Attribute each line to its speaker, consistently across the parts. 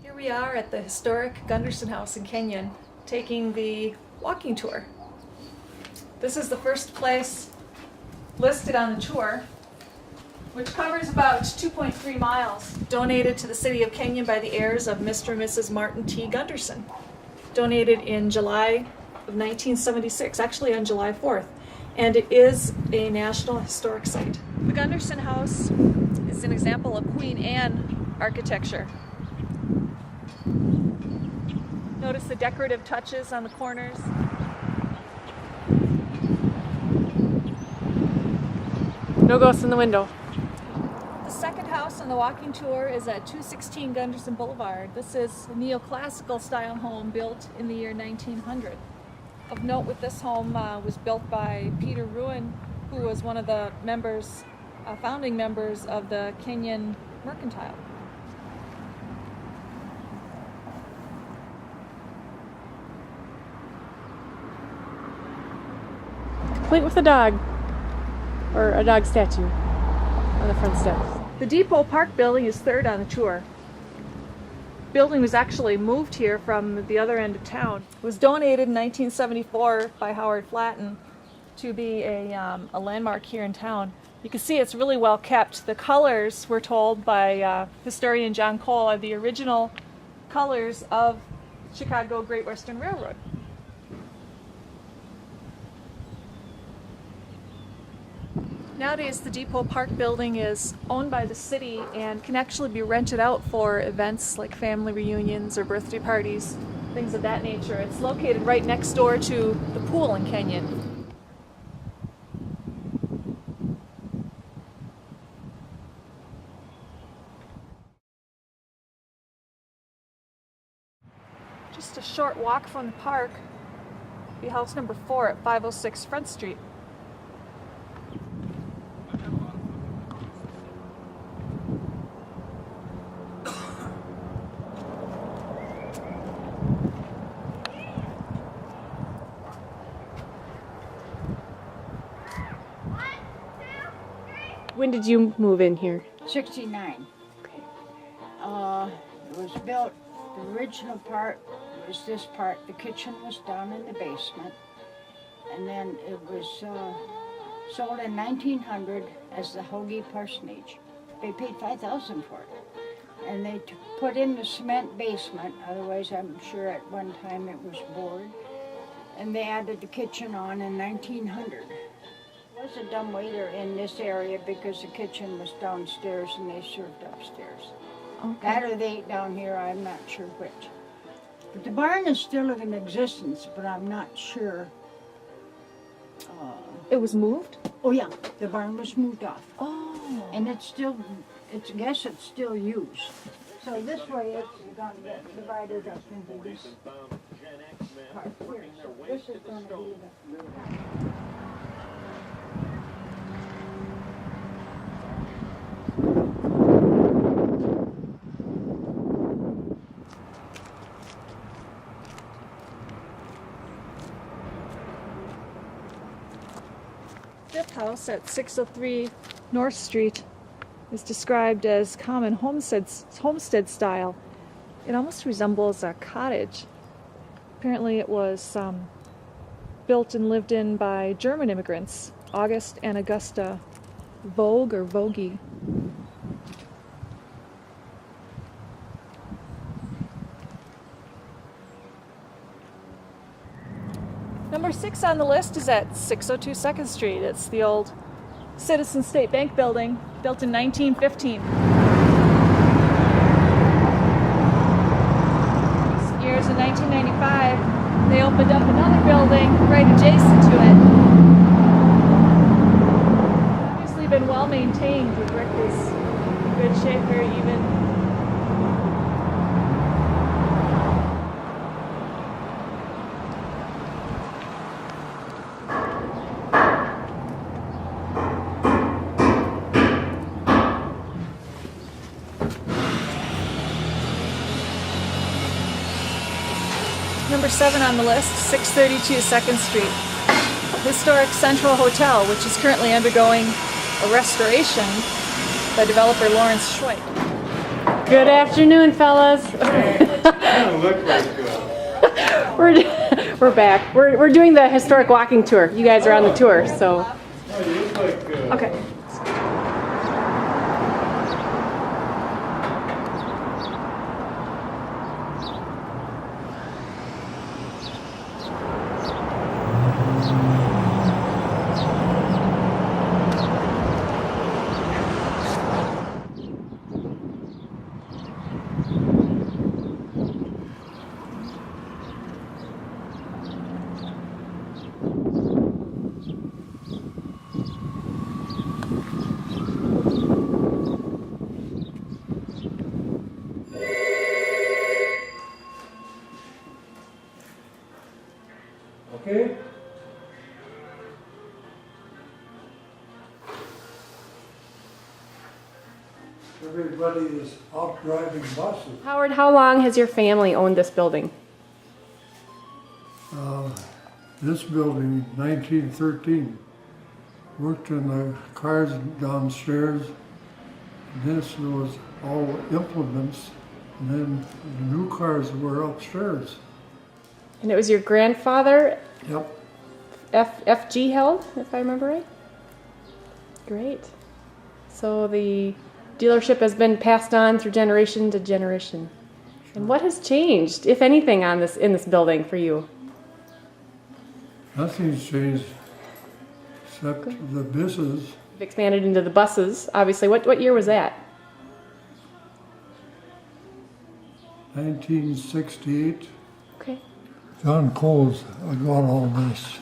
Speaker 1: Here we are at the historic Gunderson House in Kenyon, taking the walking tour. This is the first place listed on the tour, which covers about 2.3 miles, donated to the city of Kenyon by the heirs of Mr. and Mrs. Martin T. Gunderson. Donated in July of 1976, actually on July 4th, and it is a National Historic Site. The Gunderson House is an example of Queen Anne architecture. Notice the decorative touches on the corners. No ghosts in the window. The second house on the walking tour is at 216 Gunderson Boulevard. This is a neoclassical style home built in the year 1900. Of note with this home was built by Peter Ruin, who was one of the founding members of the Kenyon Mercantile. Complete with a dog, or a dog statue on the front steps. The Depot Park building is third on the tour. The building was actually moved here from the other end of town. It was donated in 1974 by Howard Flatten to be a landmark here in town. You can see it's really well kept. The colors, we're told by historian John Cole, are the original colors of Chicago Great Western Railroad. Nowadays, the Depot Park building is owned by the city and can actually be rented out for events like family reunions or birthday parties, things of that nature. It's located right next door to the pool in Kenyon. Just a short walk from the park would be house number 4 at 506 Front Street.
Speaker 2: When did you move in here?
Speaker 3: 69.
Speaker 2: Okay.
Speaker 3: It was built, the original part was this part. The kitchen was down in the basement. And then it was sold in 1900 as the Hoagie Parsonage. They paid $5,000 for it. And they put in the cement basement, otherwise I'm sure at one time it was board. And they added the kitchen on in 1900. There was a dumbwaiter in this area because the kitchen was downstairs and they served upstairs.
Speaker 1: Okay.
Speaker 3: That or they ate down here, I'm not sure which. But the barn is still in existence, but I'm not sure.
Speaker 1: It was moved?
Speaker 3: Oh yeah, the barn was moved off.
Speaker 1: Oh.
Speaker 3: And it's still, I guess it's still used. So this way it's going to get divided up into this part here. So this is going to be the...
Speaker 1: Fifth house at 603 North Street is described as common homestead style. It almost resembles a cottage. Apparently it was built and lived in by German immigrants, August and Augusta Vogue or Vogie. Number 6 on the list is at 602 2nd Street. It's the old Citizen State Bank building, built in 1915. Years in 1995, they opened up another building right adjacent to it. Obviously been well maintained. The brick is in good shape, very even. Number 7 on the list, 632 2nd Street. Historic Central Hotel, which is currently undergoing a restoration by developer Lawrence Schweik.
Speaker 2: Good afternoon, fellas.
Speaker 4: Doesn't look like
Speaker 2: We're back. We're doing the historic walking tour. You guys are on the tour, so.
Speaker 4: oh, you look like
Speaker 2: Okay.
Speaker 4: okay.
Speaker 5: Everybody is out driving buses.
Speaker 2: Howard, how long has your family owned this building?
Speaker 5: This building, 1913, worked in the cars downstairs. This was all implements, and then the new cars were upstairs.
Speaker 2: And it was your grandfather,
Speaker 5: Yep.
Speaker 2: FG held, if I remember right? Great. So the dealership has been passed on through generation to generation. And what has changed, if anything, in this building for you?
Speaker 5: Nothing's changed except the buses.
Speaker 2: You've expanded into the buses, obviously. What year was that?
Speaker 5: 1968.
Speaker 2: Okay.
Speaker 5: John Coles got all this.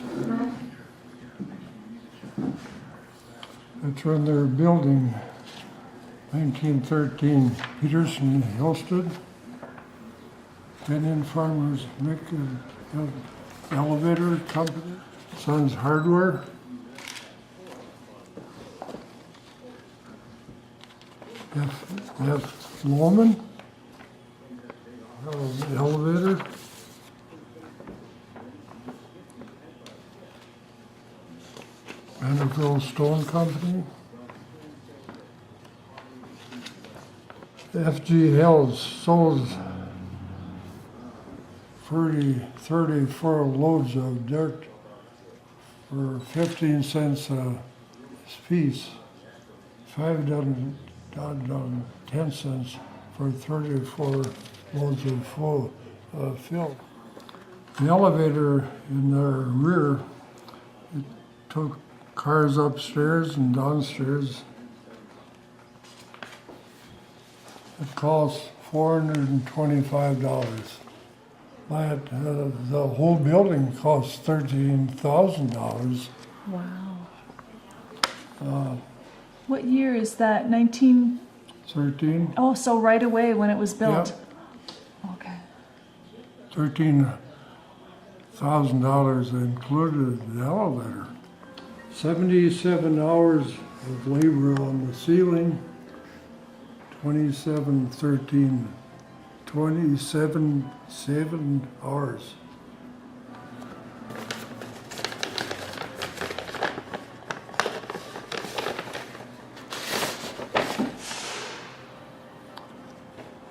Speaker 5: That's when they're building 1913 Peterson Hillstead. Kenyon Farmers make an elevator company. Son's Hardware. F. Flom, elevator. Vanderbilt Stone Company. F.G. Hells sold 34 loads of dirt for 15 cents a piece. 5 dozen 10 cents for 34 loads of fill. The elevator in their rear, it took cars upstairs and downstairs. It costs $425. But the whole building costs $13,000.
Speaker 2: Wow.
Speaker 1: What year is that? 19?
Speaker 5: 13,
Speaker 1: Oh, so right away when it was built. Okay.
Speaker 5: $13,000 included the elevator. 77 hours of labor on the ceiling, 27 hours.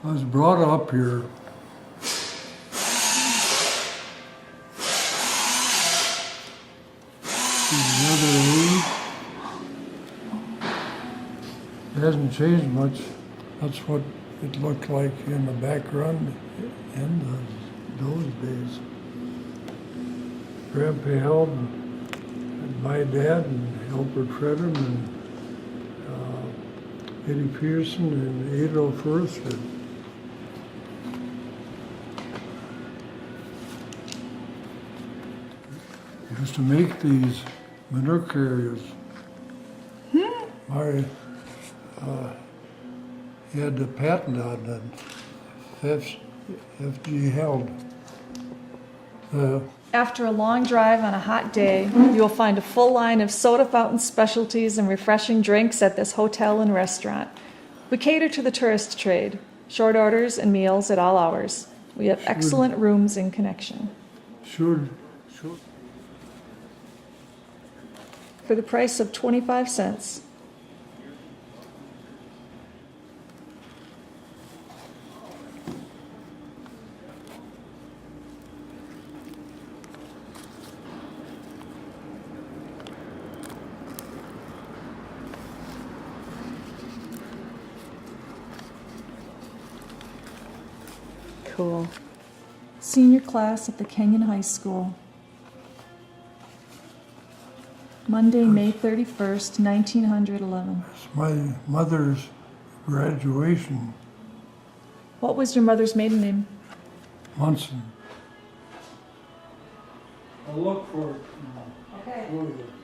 Speaker 5: I was brought up here. It hasn't changed much. That's what it looked like in the background in those days. Grandpa held and my dad and Albert Fredham and Eddie Pearson and Adolf Earthford. Used to make these manure carriers. He had the patent on them. FG held.
Speaker 1: After a long drive on a hot day, you will find a full line of soda fountain specialties and refreshing drinks at this hotel and restaurant. We cater to the tourist trade, short orders and meals at all hours. We have excellent rooms in connection.
Speaker 5: Should.
Speaker 1: For the price of 25 cents.
Speaker 2: cool.
Speaker 1: Senior class at the Kenyon High School. Monday, May 31st, 1911.
Speaker 5: It's my mother's graduation,
Speaker 1: What was your mother's maiden name?
Speaker 5: Munson. I'll look for it.
Speaker 1: Okay.
Speaker 5: Show you.